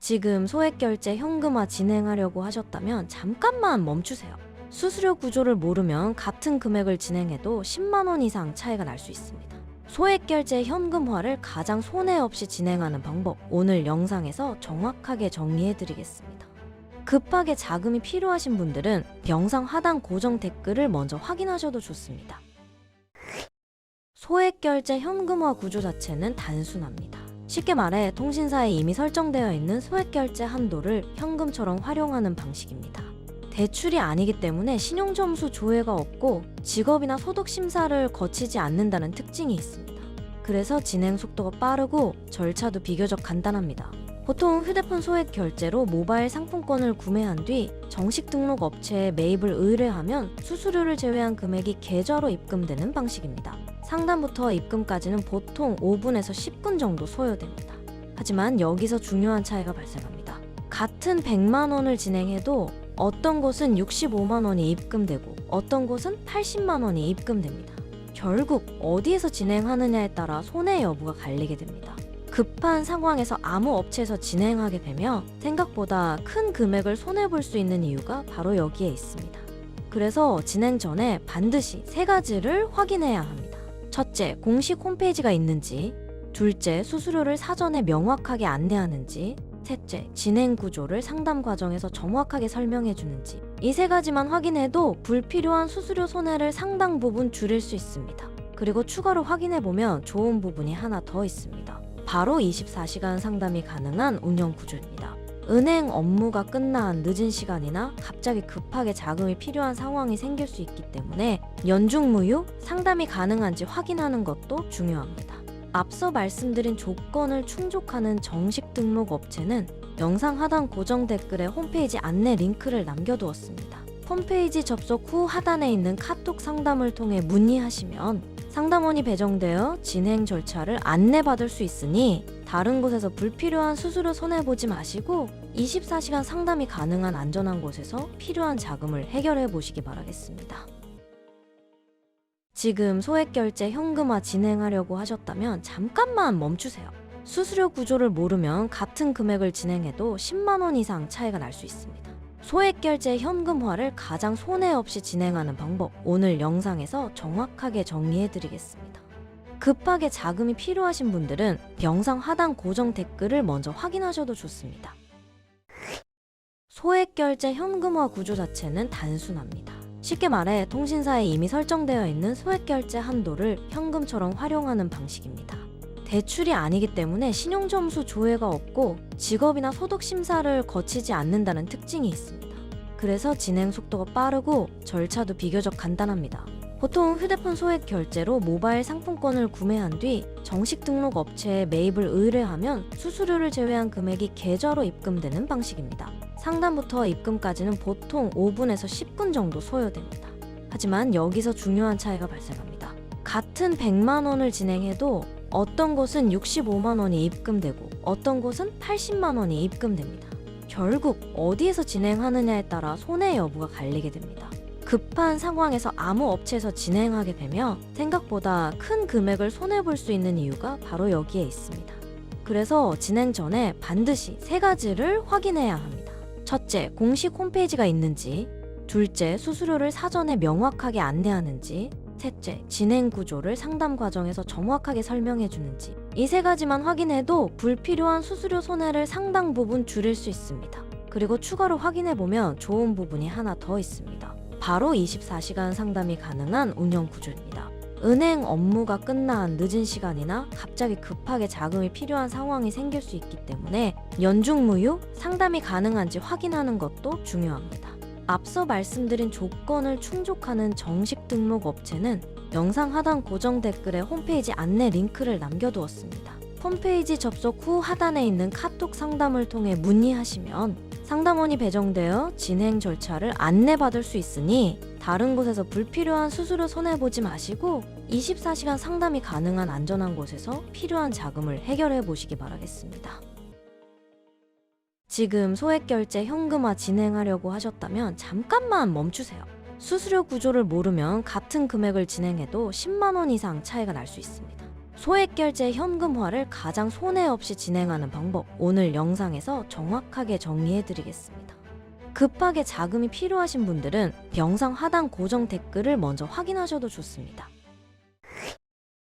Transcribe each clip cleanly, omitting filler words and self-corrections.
지금 소액결제 현금화 진행하려고 하셨다면 잠깐만 멈추세요. 수수료 구조를 모르면 같은 금액을 진행해도 10만 원 이상 차이가 날 수 있습니다. 소액결제 현금화를 가장 손해 없이 진행하는 방법, 오늘 영상에서 정확하게 정리해드리겠습니다. 급하게 자금이 필요하신 분들은 영상 하단 고정 댓글을 먼저 확인하셔도 좋습니다. 소액결제 현금화 구조 자체는 단순합니다. 쉽게 말해 통신사에 이미 설정되어 있는 소액결제 한도를 현금처럼 활용하는 방식입니다. 대출이 아니기 때문에 신용점수 조회가 없고 직업이나 소득 심사를 거치지 않는다는 특징이 있습니다. 그래서 진행 속도가 빠르고 절차도 비교적 간단합니다. 보통 휴대폰 소액 결제로 모바일 상품권을 구매한 뒤 정식 등록 업체에 매입을 의뢰하면 수수료를 제외한 금액이 계좌로 입금되는 방식입니다. 상담부터 입금까지는 보통 5분에서 10분 정도 소요됩니다. 하지만 여기서 중요한 차이가 발생합니다. 같은 100만 원을 진행해도 어떤 곳은 65만 원이 입금되고 어떤 곳은 80만 원이 입금됩니다. 결국 어디에서 진행하느냐에 따라 손해 여부가 갈리게 됩니다. 급한 상황에서 아무 업체에서 진행하게 되면 생각보다 큰 금액을 손해볼 수 있는 이유가 바로 여기에 있습니다. 그래서 진행 전에 반드시 3가지를 확인해야 합니다. 첫째, 공식 홈페이지가 있는지. 둘째, 수수료를 사전에 명확하게 안내하는지. 셋째, 진행 구조를 상담 과정에서 정확하게 설명해 주는지. 이 3가지만 확인해도 불필요한 수수료 손해를 상당 부분 줄일 수 있습니다. 그리고 추가로 확인해 보면 좋은 부분이 하나 더 있습니다. 바로 24시간 상담이 가능한 운영 구조입니다. 은행 업무가 끝난 늦은 시간이나 갑자기 급하게 자금이 필요한 상황이 생길 수 있기 때문에 연중무휴 상담이 가능한지 확인하는 것도 중요합니다. 앞서 말씀드린 조건을 충족하는 정식 등록 업체는 영상 하단 고정 댓글에 홈페이지 안내 링크를 남겨두었습니다. 홈페이지 접속 후 하단에 있는 카톡 상담을 통해 문의하시면 상담원이 배정되어 진행 절차를 안내받을 수 있으니 다른 곳에서 불필요한 수수료 손해보지 마시고 24시간 상담이 가능한 안전한 곳에서 필요한 자금을 해결해 보시기 바라겠습니다. 지금 소액결제 현금화 진행하려고 하셨다면 잠깐만 멈추세요. 수수료 구조를 모르면 같은 금액을 진행해도 10만 원 이상 차이가 날 수 있습니다. 소액결제 현금화를 가장 손해 없이 진행하는 방법, 오늘 영상에서 정확하게 정리해드리겠습니다. 급하게 자금이 필요하신 분들은 영상 하단 고정 댓글을 먼저 확인하셔도 좋습니다. 소액결제 현금화 구조 자체는 단순합니다. 쉽게 말해 통신사에 이미 설정되어 있는 소액결제 한도를 현금처럼 활용하는 방식입니다. 대출이 아니기 때문에 신용점수 조회가 없고 직업이나 소득 심사를 거치지 않는다는 특징이 있습니다. 그래서 진행 속도가 빠르고 절차도 비교적 간단합니다. 보통 휴대폰 소액 결제로 모바일 상품권을 구매한 뒤 정식 등록 업체에 매입을 의뢰하면 수수료를 제외한 금액이 계좌로 입금되는 방식입니다. 상담부터 입금까지는 보통 5분에서 10분 정도 소요됩니다. 하지만 여기서 중요한 차이가 발생합니다. 같은 100만 원을 진행해도 어떤 곳은 65만 원이 입금되고 어떤 곳은 80만 원이 입금됩니다. 결국 어디에서 진행하느냐에 따라 손해 여부가 갈리게 됩니다. 급한 상황에서 아무 업체에서 진행하게 되면 생각보다 큰 금액을 손해볼 수 있는 이유가 바로 여기에 있습니다. 그래서 진행 전에 반드시 3가지를 확인해야 합니다. 첫째, 공식 홈페이지가 있는지. 둘째, 수수료를 사전에 명확하게 안내하는지. 셋째, 진행 구조를 상담 과정에서 정확하게 설명해 주는지. 이 3가지만 확인해도 불필요한 수수료 손해를 상당 부분 줄일 수 있습니다. 그리고 추가로 확인해 보면 좋은 부분이 하나 더 있습니다. 바로 24시간 상담이 가능한 운영 구조입니다. 은행 업무가 끝난 늦은 시간이나 갑자기 급하게 자금이 필요한 상황이 생길 수 있기 때문에 연중무휴 상담이 가능한지 확인하는 것도 중요합니다. 앞서 말씀드린 조건을 충족하는 정식 등록 업체는 영상 하단 고정 댓글에 홈페이지 안내 링크를 남겨두었습니다. 홈페이지 접속 후 하단에 있는 카톡 상담을 통해 문의하시면 상담원이 배정되어 진행 절차를 안내받을 수 있으니 다른 곳에서 불필요한 수수료 손해보지 마시고 24시간 상담이 가능한 안전한 곳에서 필요한 자금을 해결해 보시기 바라겠습니다. 지금 소액결제 현금화 진행하려고 하셨다면 잠깐만 멈추세요. 수수료 구조를 모르면 같은 금액을 진행해도 10만 원 이상 차이가 날 수 있습니다. 소액결제 현금화를 가장 손해 없이 진행하는 방법, 오늘 영상에서 정확하게 정리해드리겠습니다. 급하게 자금이 필요하신 분들은 영상 하단 고정 댓글을 먼저 확인하셔도 좋습니다.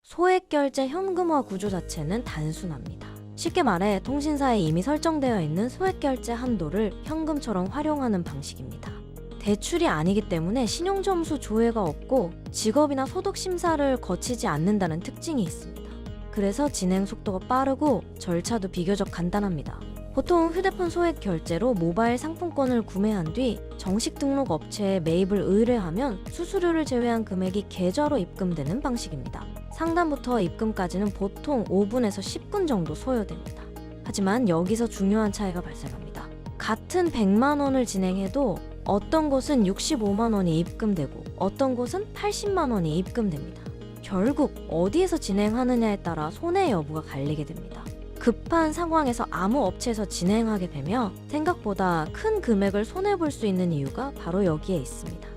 소액결제 현금화 구조 자체는 단순합니다. 쉽게 말해 통신사에 이미 설정되어 있는 소액결제 한도를 현금처럼 활용하는 방식입니다. 대출이 아니기 때문에 신용점수 조회가 없고 직업이나 소득 심사를 거치지 않는다는 특징이 있습니다. 그래서 진행 속도가 빠르고 절차도 비교적 간단합니다. 보통 휴대폰 소액 결제로 모바일 상품권을 구매한 뒤 정식 등록 업체에 매입을 의뢰하면 수수료를 제외한 금액이 계좌로 입금되는 방식입니다. 상담부터 입금까지는 보통 5분에서 10분 정도 소요됩니다. 하지만 여기서 중요한 차이가 발생합니다. 같은 100만 원을 진행해도 어떤 곳은 65만 원이 입금되고 어떤 곳은 80만 원이 입금됩니다. 결국 어디에서 진행하느냐에 따라 손해 여부가 갈리게 됩니다. 급한 상황에서 아무 업체에서 진행하게 되면 생각보다 큰 금액을 손해볼 수 있는 이유가 바로 여기에 있습니다.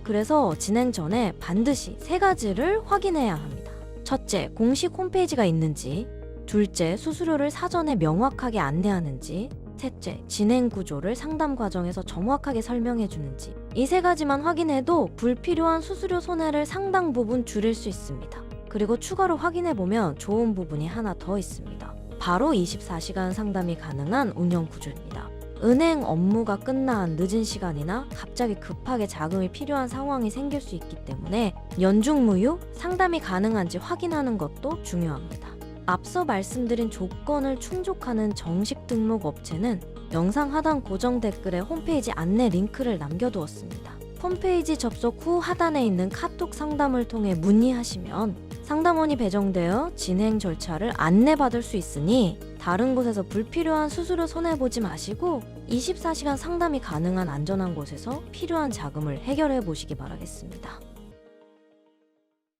그래서 진행 전에 반드시 3가지를 확인해야 합니다. 첫째, 공식 홈페이지가 있는지. 둘째, 수수료를 사전에 명확하게 안내하는지. 셋째, 진행 구조를 상담 과정에서 정확하게 설명해 주는지. 이 3가지만 확인해도 불필요한 수수료 손해를 상당 부분 줄일 수 있습니다. 그리고 추가로 확인해 보면 좋은 부분이 하나 더 있습니다. 바로 24시간 상담이 가능한 운영 구조입니다. 은행 업무가 끝난 늦은 시간이나 갑자기 급하게 자금이 필요한 상황이 생길 수 있기 때문에 연중무휴 상담이 가능한지 확인하는 것도 중요합니다. 앞서 말씀드린 조건을 충족하는 정식 등록 업체는 영상 하단 고정 댓글에 홈페이지 안내 링크를 남겨두었습니다. 홈페이지 접속 후 하단에 있는 카톡 상담을 통해 문의하시면 상담원이 배정되어 진행 절차를 안내받을 수 있으니 다른 곳에서 불필요한 수수료 손해보지 마시고 24시간 상담이 가능한 안전한 곳에서 필요한 자금을 해결해 보시기 바라겠습니다.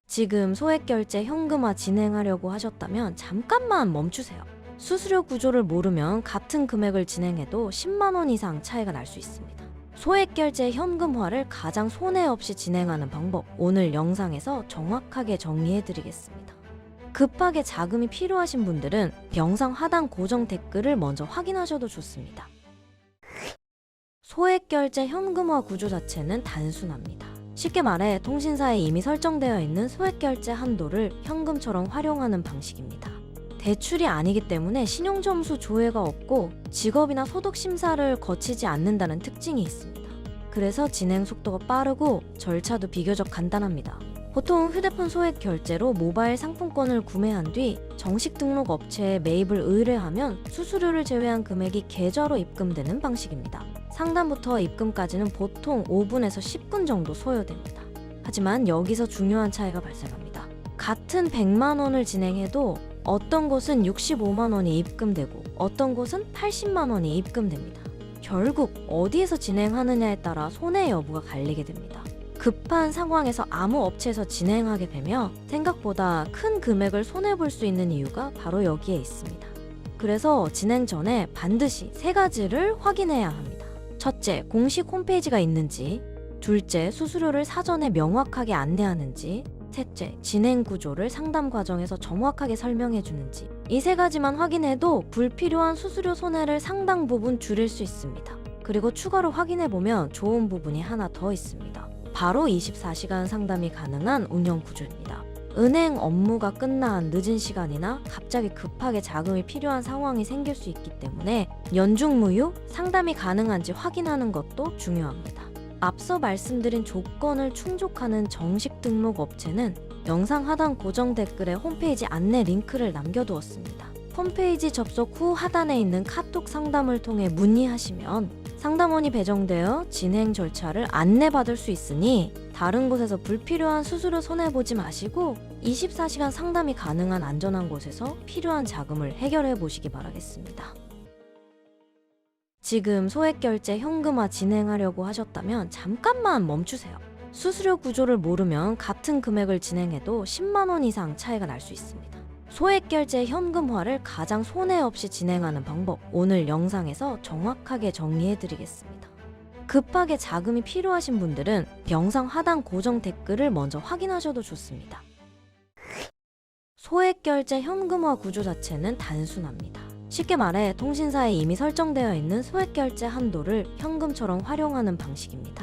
지금 소액결제 현금화 진행하려고 하셨다면 잠깐만 멈추세요. 수수료 구조를 모르면 같은 금액을 진행해도 10만 원 이상 차이가 날 수 있습니다. 소액결제 현금화를 가장 손해 없이 진행하는 방법, 오늘 영상에서 정확하게 정리해드리겠습니다. 급하게 자금이 필요하신 분들은 영상 하단 고정 댓글을 먼저 확인하셔도 좋습니다. 소액결제 현금화 구조 자체는 단순합니다. 쉽게 말해 통신사에 이미 설정되어 있는 소액결제 한도를 현금처럼 활용하는 방식입니다. 대출이 아니기 때문에 신용점수 조회가 없고 직업이나 소득 심사를 거치지 않는다는 특징이 있습니다. 그래서 진행 속도가 빠르고 절차도 비교적 간단합니다. 보통 휴대폰 소액 결제로 모바일 상품권을 구매한 뒤 정식 등록 업체에 매입을 의뢰하면 수수료를 제외한 금액이 계좌로 입금되는 방식입니다. 상담부터 입금까지는 보통 5분에서 10분 정도 소요됩니다. 하지만 여기서 중요한 차이가 발생합니다. 같은 100만 원을 진행해도 어떤 곳은 65만 원이 입금되고 어떤 곳은 80만 원이 입금됩니다. 결국 어디에서 진행하느냐에 따라 손해 여부가 갈리게 됩니다. 급한 상황에서 아무 업체에서 진행하게 되면 생각보다 큰 금액을 손해볼 수 있는 이유가 바로 여기에 있습니다. 그래서 진행 전에 반드시 3가지를 확인해야 합니다. 첫째, 공식 홈페이지가 있는지. 둘째, 수수료를 사전에 명확하게 안내하는지. 셋째, 진행 구조를 상담 과정에서 정확하게 설명해 주는지. 이 3가지만 확인해도 불필요한 수수료 손해를 상당 부분 줄일 수 있습니다. 그리고 추가로 확인해 보면 좋은 부분이 하나 더 있습니다. 바로 24시간 상담이 가능한 운영 구조입니다. 은행 업무가 끝난 늦은 시간이나 갑자기 급하게 자금이 필요한 상황이 생길 수 있기 때문에 연중무휴 상담이 가능한지 확인하는 것도 중요합니다. 앞서 말씀드린 조건을 충족하는 정식 등록 업체는 영상 하단 고정 댓글에 홈페이지 안내 링크를 남겨두었습니다. 홈페이지 접속 후 하단에 있는 카톡 상담을 통해 문의하시면 상담원이 배정되어 진행 절차를 안내받을 수 있으니 다른 곳에서 불필요한 수수료 손해보지 마시고 24시간 상담이 가능한 안전한 곳에서 필요한 자금을 해결해 보시기 바라겠습니다. 지금 소액결제 현금화 진행하려고 하셨다면 잠깐만 멈추세요. 수수료 구조를 모르면 같은 금액을 진행해도 10만 원 이상 차이가 날 수 있습니다. 소액결제 현금화를 가장 손해 없이 진행하는 방법, 오늘 영상에서 정확하게 정리해드리겠습니다. 급하게 자금이 필요하신 분들은 영상 하단 고정 댓글을 먼저 확인하셔도 좋습니다. 소액결제 현금화 구조 자체는 단순합니다. 쉽게 말해 통신사에 이미 설정되어 있는 소액결제 한도를 현금처럼 활용하는 방식입니다.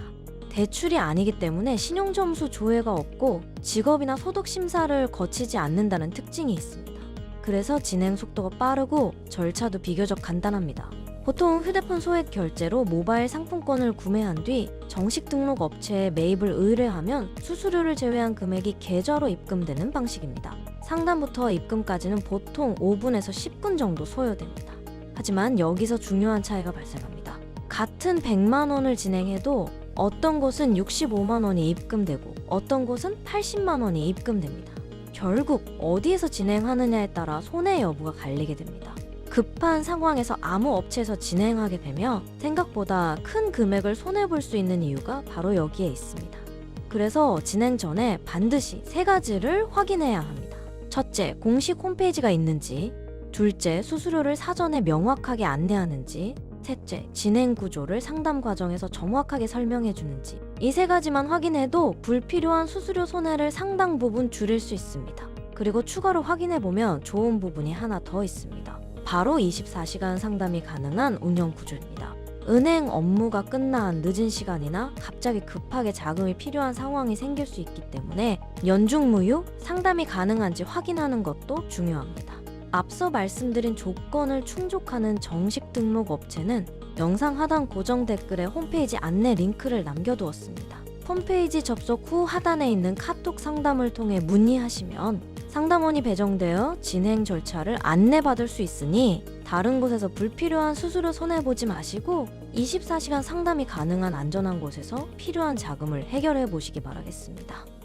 대출이 아니기 때문에 신용점수 조회가 없고 직업이나 소득 심사를 거치지 않는다는 특징이 있습니다. 그래서 진행 속도가 빠르고 절차도 비교적 간단합니다. 보통 휴대폰 소액 결제로 모바일 상품권을 구매한 뒤 정식 등록 업체에 매입을 의뢰하면 수수료를 제외한 금액이 계좌로 입금되는 방식입니다. 상담부터 입금까지는 보통 5분에서 10분 정도 소요됩니다. 하지만 여기서 중요한 차이가 발생합니다. 같은 100만 원을 진행해도 어떤 곳은 65만 원이 입금되고 어떤 곳은 80만 원이 입금됩니다. 결국 어디에서 진행하느냐에 따라 손해 여부가 갈리게 됩니다. 급한 상황에서 아무 업체에서 진행하게 되면 생각보다 큰 금액을 손해볼 수 있는 이유가 바로 여기에 있습니다. 그래서 진행 전에 반드시 3가지를 확인해야 합니다. 첫째, 공식 홈페이지가 있는지. 둘째, 수수료를 사전에 명확하게 안내하는지. 셋째, 진행 구조를 상담 과정에서 정확하게 설명해 주는지. 이 3가지만 확인해도 불필요한 수수료 손해를 상당 부분 줄일 수 있습니다. 그리고 추가로 확인해 보면 좋은 부분이 하나 더 있습니다. 바로 24시간 상담이 가능한 운영 구조입니다. 은행 업무가 끝난 늦은 시간이나 갑자기 급하게 자금이 필요한 상황이 생길 수 있기 때문에 연중무휴 상담이 가능한지 확인하는 것도 중요합니다. 앞서 말씀드린 조건을 충족하는 정식 등록 업체는 영상 하단 고정 댓글에 홈페이지 안내 링크를 남겨두었습니다. 홈페이지 접속 후 하단에 있는 카톡 상담을 통해 문의하시면 상담원이 배정되어 진행 절차를 안내받을 수 있으니 다른 곳에서 불필요한 수수료 손해보지 마시고 24시간 상담이 가능한 안전한 곳에서 필요한 자금을 해결해 보시기 바라겠습니다.